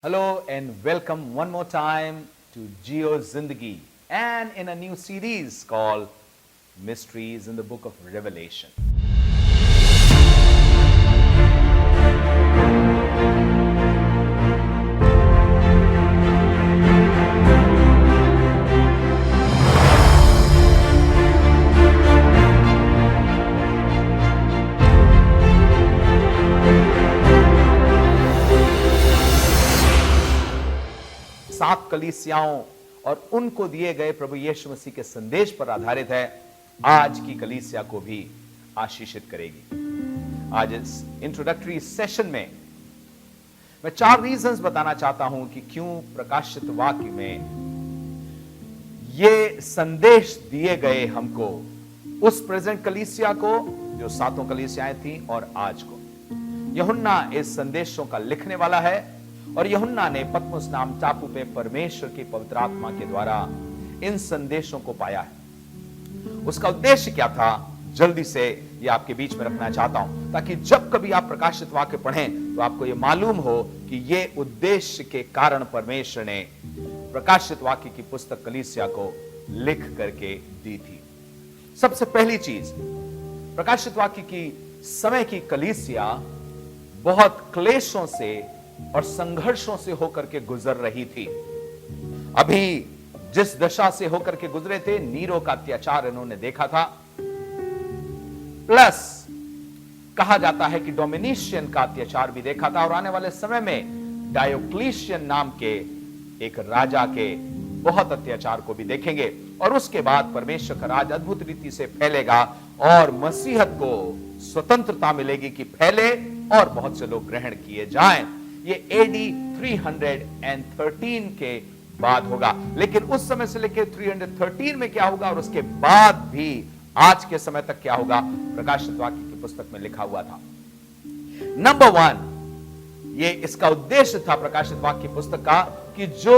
Hello and welcome one more time to Geo Zindagi and in a new series called Mysteries in the Book of Revelation. सात कलीसियाओं और उनको दिए गए प्रभु यीशु मसीह के संदेश पर आधारित है। आज की कलीसिया को भी आशीषित करेगी। आज इस इंट्रोडक्टरी सेशन में मैं 4 रीजंस बताना चाहता हूं कि क्यों प्रकाशित वाक्य में ये संदेश दिए गए हमको, उस प्रेजेंट कलीसिया को जो सातों कलीसियाएं थी और आज को। यूहन्ना इस संदेशों का लिखने वाला है और यूहन्ना ने पतमुस नाम टापू पे परमेश्वर की पवित्र आत्मा के द्वारा इन संदेशों को पाया है। उसका उद्देश्य क्या था, जल्दी से ये आपके बीच में रखना चाहता हूं ताकि जब कभी आप प्रकाशित वाक्य पढ़ें तो आपको ये मालूम हो कि ये उद्देश्य के कारण परमेश्वर ने प्रकाशित वाक्य की पुस्तक कलीसिया को लिख करके दी थी। सबसे पहली चीज, प्रकाशित वाक्य की समय की कलीसिया बहुत क्लेशों से और संघर्षों से होकर के गुजर रही थी। अभी जिस दशा से होकर के गुजरे थे, नीरो का अत्याचार इन्होंने देखा था, प्लस कहा जाता है कि डोमिनिशियन का अत्याचार भी देखा था और आने वाले समय में डायोक्लिशियन नाम के एक राजा के बहुत अत्याचार को भी देखेंगे और उसके बाद परमेश्वर का राज अद्भुत रीति से फैलेगा और मसीहत को स्वतंत्रता मिलेगी कि फैले और बहुत से लोग ग्रहण किए जाएं। ये AD 313 के बाद होगा, लेकिन उस समय से लेकर 313 में क्या होगा और उसके बाद भी आज के समय तक क्या होगा, प्रकाशित वाक्य की पुस्तक में लिखा हुआ था। नंबर 1, ये इसका उद्देश्य था प्रकाशित वाक्य की पुस्तक का कि जो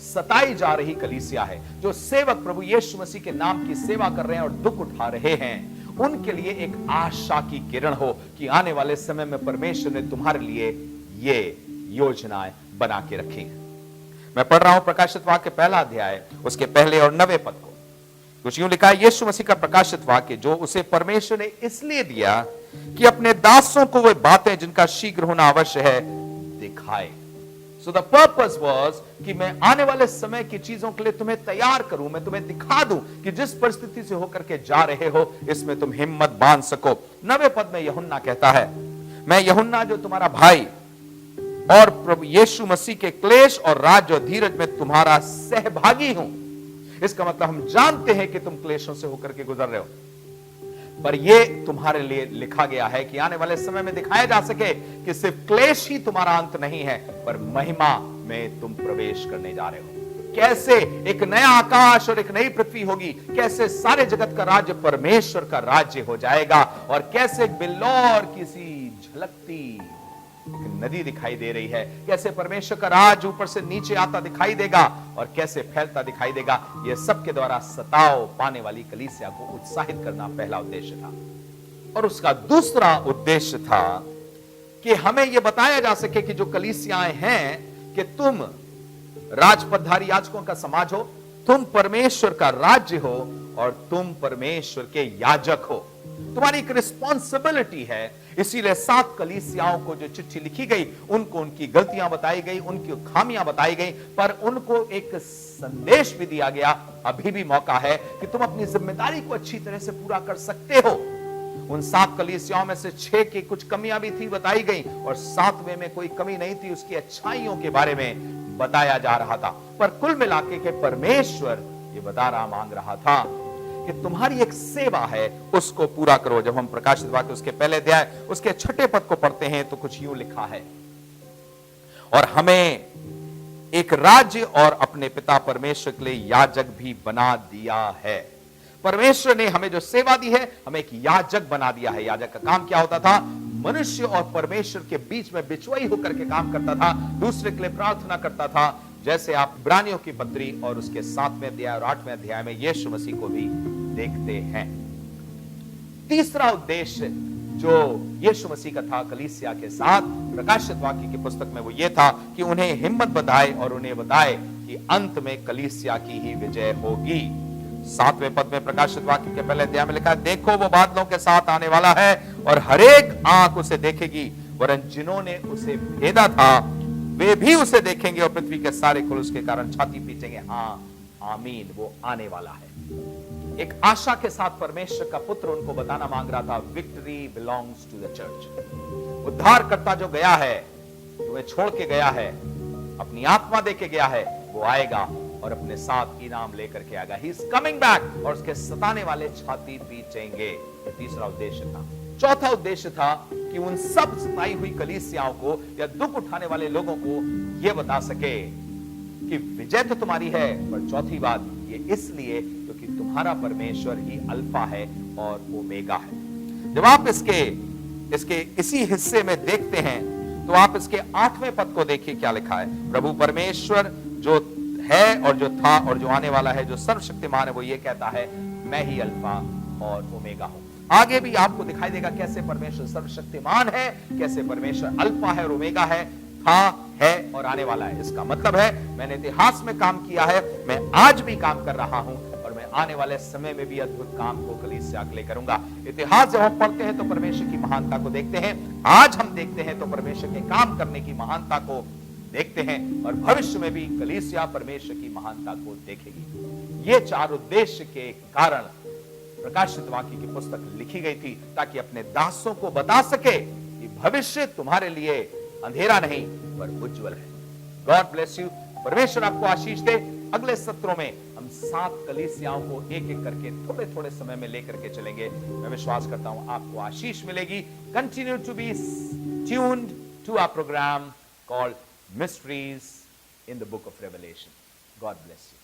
सताई जा रही कलीसिया है, जो सेवक प्रभु यीशु मसीह के नाम की सेवा कर रहे हैं और दुख उठा रहे हैं, उनके लिए एक आशा की किरण हो कि आने वाले समय में परमेश्वर ने तुम्हारे लिए ये योजनाएं बना के रखी हैं। मैं पढ़ रहा हूं प्रकाशित वाक्य पहला अध्याय, उसके पहले और 9वें पद को। कुछ यूं लिखा है, यीशु मसीह का प्रकाशित वाक्य जो उसे परमेश्वर ने इसलिए दिया कि अपने दासों को वे बातें जिनका शीघ्र होना अवश्य है दिखाए। सो द पर्पस वाज कि मैं आने वाले समय की चीजों के लिए तुम्हें तैयार करूं, मैं तुम्हें दिखा दूं कि जिस परिस्थिति से होकर के जा रहे हो इसमें तुम हिम्मत बांध सको। 9वें पद में यूहन्ना कहता है, मैं यूहन्ना जो तुम्हारा भाई और प्रभु यीशु मसीह के क्लेश और राज और धीरज में तुम्हारा सहभागी हूं। इसका मतलब हम जानते हैं कि तुम क्लेशों से होकर के गुजर रहे हो, पर यह तुम्हारे लिए लिखा गया है कि आने वाले समय में दिखाया जा सके कि सिर्फ क्लेश ही तुम्हारा अंत नहीं है, पर महिमा में तुम प्रवेश करने जा रहे हो। कैसे एक नया आकाश और एक नई पृथ्वी होगी, कैसे सारे जगत का राज्य परमेश्वर का राज्य हो जाएगा और कैसे बिल्लौर किसी झलकती नदी दिखाई दे रही है, कैसे परमेश्वर का राज ऊपर से नीचे आता दिखाई देगा और कैसे फैलता दिखाई देगा। यह सब के द्वारा सताव पाने वाली कलीसिया को उत्साहित करना पहला उद्देश्य था। और उसका दूसरा उद्देश्य था कि हमें यह बताया जा सके कि जो कलीसियाएं हैं कि तुम राजपदधारी याजकों का समाज हो, तुम परमेश्वर का राज्य हो और तुम परमेश्वर के याजक हो। तुम्हारी एक रिस्पॉन्सिबिलिटी है। इसीलिए 7 कलीसियाओं को जो चिट्ठी लिखी गई, उनको उनकी गलतियां बताई गई, उनकी खामियां बताई गई, पर उनको एक संदेश भी दिया गया, अभी भी मौका है कि तुम अपनी जिम्मेदारी को अच्छी तरह से पूरा कर सकते हो। उन 7 कलीसियाओं में से 6 की कुछ कमियां भी थी बताई गई और 7वें में कोई कमी नहीं थी, उसकी अच्छाइयों के बारे में बताया जा रहा था। पर कुल मिलाके के परमेश्वर ये बता रहा मांग रहा था कि तुम्हारी एक सेवा है, उसको पूरा करो। जब हम प्रकाशित वाक्य उसके पहले अध्याय उसके 6ठे पद को पढ़ते हैं तो कुछ यूं लिखा है, और हमें एक राज्य और अपने पिता परमेश्वर के लिए याजक भी बना दिया है। परमेश्वर ने हमें जो सेवा दी है, हमें एक याजक बना दिया है। याजक का काम क्या होता था? मनुष्य और परमेश्वर के बीच में बिचवाई होकर के काम करता था, दूसरे के लिए प्रार्थना करता था। जैसे आप इब्रानियों की पत्री और उसके 7वें अध्याय और 8वें अध्याय में यीशु मसीह को भी देखते हैं। तीसरा उद्देश्य जो यीशु मसीह का था कलीसिया के साथ प्रकाशित वाक्य की पुस्तक में, वो ये था कि उन्हें हिम्मत बधाए और उन्हें बताए कि अंत में कलीसिया की ही विजय होगी। 7वें पद में प्रकाशित वाक्य के पहले अध्याय में लिखा है, देखो वो बादलों के साथ आने वाला है और हरेक आंख उसे देखेगी, वरन जिन्होंने उसे भेदा था वे भी उसे देखेंगे और पृथ्वी के सारे कुल उसके कारण छाती पीटेंगे। हाँ, आमीन, वो आने वाला है। एक आशा के साथ परमेश्वर का पुत्र उनको बताना मांग रहा था, victory belongs to the church. उद्धारकर्ता जो गया है, तुम्हें छोड़ के गया है, अपनी आत्मा दे के गया है, वो आएगा और अपने साथ इनाम लेकर के आएगा। ही इज कमिंग बैक, और उसके सताने वाले छाती पीटेंगे। ये तीसरा उद्देश्य था। चौथा उद्देश्य था कि उन सब सताई हुई कलीसियाओं को या दुख उठाने वाले लोगों को यह बता सके कि विजय तो तुम्हारी है, पर चौथी बात ये इसलिए क्योंकि तुम्हारा परमेश्वर ही अल्फा है और ओमेगा है। जब आप इसके इसी हिस्से में देखते हैं तो आप इसके 8वें पद को देखिए क्या लिखा है। प्रभु परमेश्वर जो है और जो था और जो आने वाला है, जो सर्वशक्तिमान है, वो ये कहता है, मैं ही अल्फा और ओमेगा हूं। आगे भी आपको दिखाई देगा कैसे परमेश्वर सर्वशक्तिमान है, कैसे परमेश्वर अल्फा है और ओमेगा है, था, है और आने वाला है। इसका मतलब है मैंने इतिहास में काम किया है, मैं आज भी काम कर रहा हूं और मैं आने वाले समय में भी अद्भुत काम को कलीसिया के लिए करूंगा। इतिहास जब हम पढ़ते हैं तो परमेश्वर की महानता को देखते हैं, आज हम देखते हैं तो परमेश्वर के काम करने की महानता को देखते हैं, और भविष्य में भी कलीसिया परमेश्वर की महानता को देखेगी। ये 4 उद्देश्य के कारण प्रकाशित वाक्य की पुस्तक लिखी गई थी, ताकि अपने दासों को बता सके कि भविष्य तुम्हारे लिए अंधेरा नहीं पर उज्जवल है। God bless you. परमेश्वर आपको आशीष दे। अगले सत्रों में हम 7 कलीसियाओं को एक एक करके थोड़े थोड़े समय में लेकर के चलेंगे। मैं विश्वास करता हूं आपको आशीष मिलेगी। Continue to be tuned to our program called mysteries in the book of Revelation. God bless you.